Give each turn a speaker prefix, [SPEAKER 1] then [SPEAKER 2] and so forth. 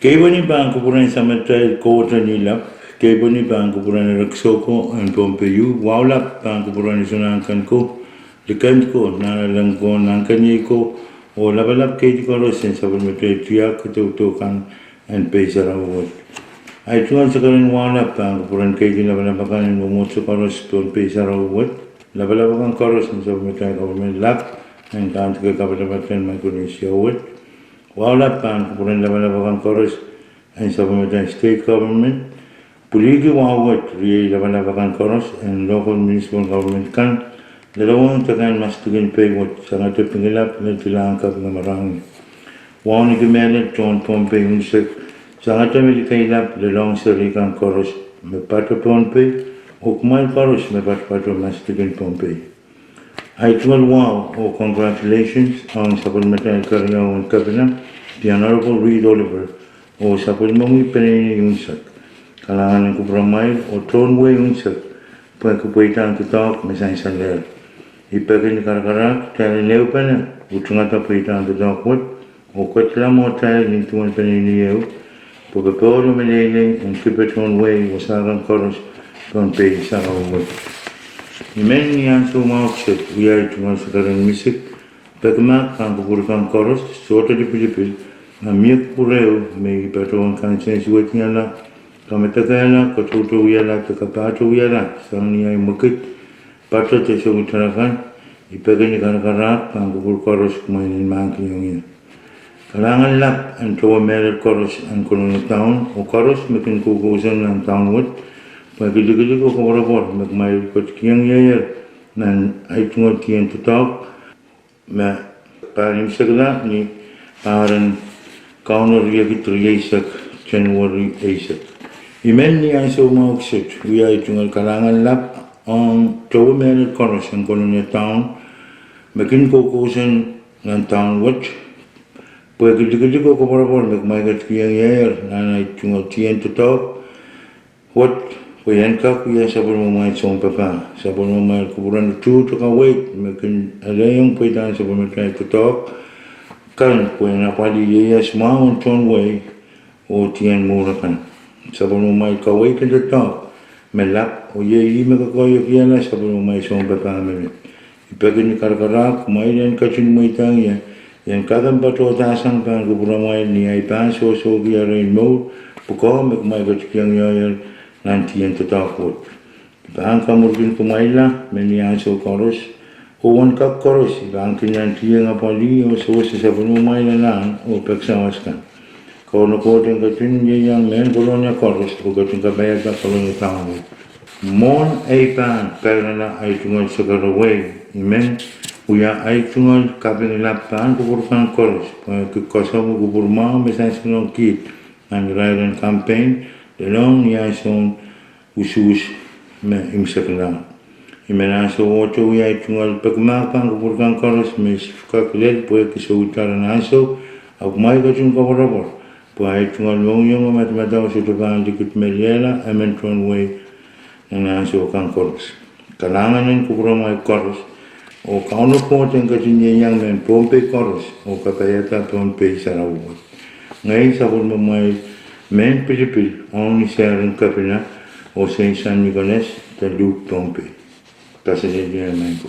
[SPEAKER 1] Keboni bank puran samatay kota nila. Keboni bank puran raksoko and pompeyu. Wawlap bank puran sunangkan ko. Dekan ko nalalang ko nangkanyi ko. O labalap kay ko rosin sa pulmatay tiyak kututukan and pesa rawat. Ay tuan sekarang wawlap bank puran kay labalabakan and bumutso karos kon pesa rawat. Labalabakan karos sa pulmatay government lap and kanto ka kapatapatan magkunisya awat. Wala pan kemudian laban-laban koros and supplementary state government, puligi wawat ri laban-laban koros and local municipal government kan dalawang tagan mas tugin paywat sangat terpengilap dan tilangkap ng marami. Wawang ikimelet John Pompey unsik sangat terpengilap dalawang serikan koros may pato Pompey o kumain koros may pato mas tugin Pompey. I told wow, oh congratulations on supplementary career on cabinet, the Honorable Reed Oliver, o supplementary penny yunsak. Kalangan ng kubramail o tonway yunsak, pagkapuitan tutok, mesay saler. Ipagin ni karakarak, tayo leo pa na, utungata puitan tutok wat, o katla mo tayo nintuan penny niyo, pagkapolo maniling, ang kipeton way, wasagang koros, pang-pay sa awat. Imen yang sumaksud wiai cuma sekarang misik bagma kan bukurkan koros suatu di Pilipin namiak pureu me patron kan sensuat nyala kametagala kotutu wiala tekapatu wiala sang niai mukit patut sesungutarakan ipagani karak kan bukur koros kumainin mangki yang kalangan lap antawa merer koros an kolon taun o koros mekin kukusan ng taun wot pagkili ko kumurabor magmay kot kiyang yayar nan ay tungod kiyang tutok ma parim sagla ni paran kaunor yagit riyasak January 8 imen ni ay sumaksut wiya tungod kalangan lap ang tawamer koros ang kolonya taon maging kukusan ng taon wat pagkili ko kumurabor magmay kot kiyang yayar nan ay tungod kiyang tutok wat Kuyan ka kuya sabon mo mga isang papa, sabon mo mga kuburan itu to ka wait, makin ada yang pwedeng sabon mo tayo tutok, kan kuya na pali yaya semua untung way, o tiyan mura kan, sabon mo mga ka wait kan tutok, melap o yaya magkakoyok yan sabon mo mga isang papa namin, ipagin ni karakarak, kumain yan kacun mo itang yan, yan kakang bato tasang pan kuburan mo yan niya ipan so giyarin mo, puko magmay kacukiyang yaya nanti yang tertakut. Bahang kamurkin kumaila, meniaso koros, huwan kap koros, bahang kinanti yang apali, o so sabun umaila lang, o pagsawaskan. Kau nakotin katin yang men kolonya koros, o katin kabayag ka kolonya tamu. Mon ay pan, kaya na ay tungal sa karaway, imen, uya ay tungal kaping lapan, kukurkan koros, kikosaw mo kukurma, mesay sinong kit, ang rairan campaign, Dalong niya son usus me imsak lang. Imena so ocho ya tungal pagmakan kupurkan koros me kaklet puede que se utaran aso au mai ka chung ka borabor. Puai tungal mong yung matmataw sa tubangan dikit meliela amentron way ng aso kan koros. Kalangan ng kupurang may koros o kauno po ting katinyang men pompe koros o kapayata pompe sa rawot. Ngayon sa kung may men Pilipil, ang nisarang kapina o sa San Nicolas, the Luke Pompey. Kasi hindi naman ko.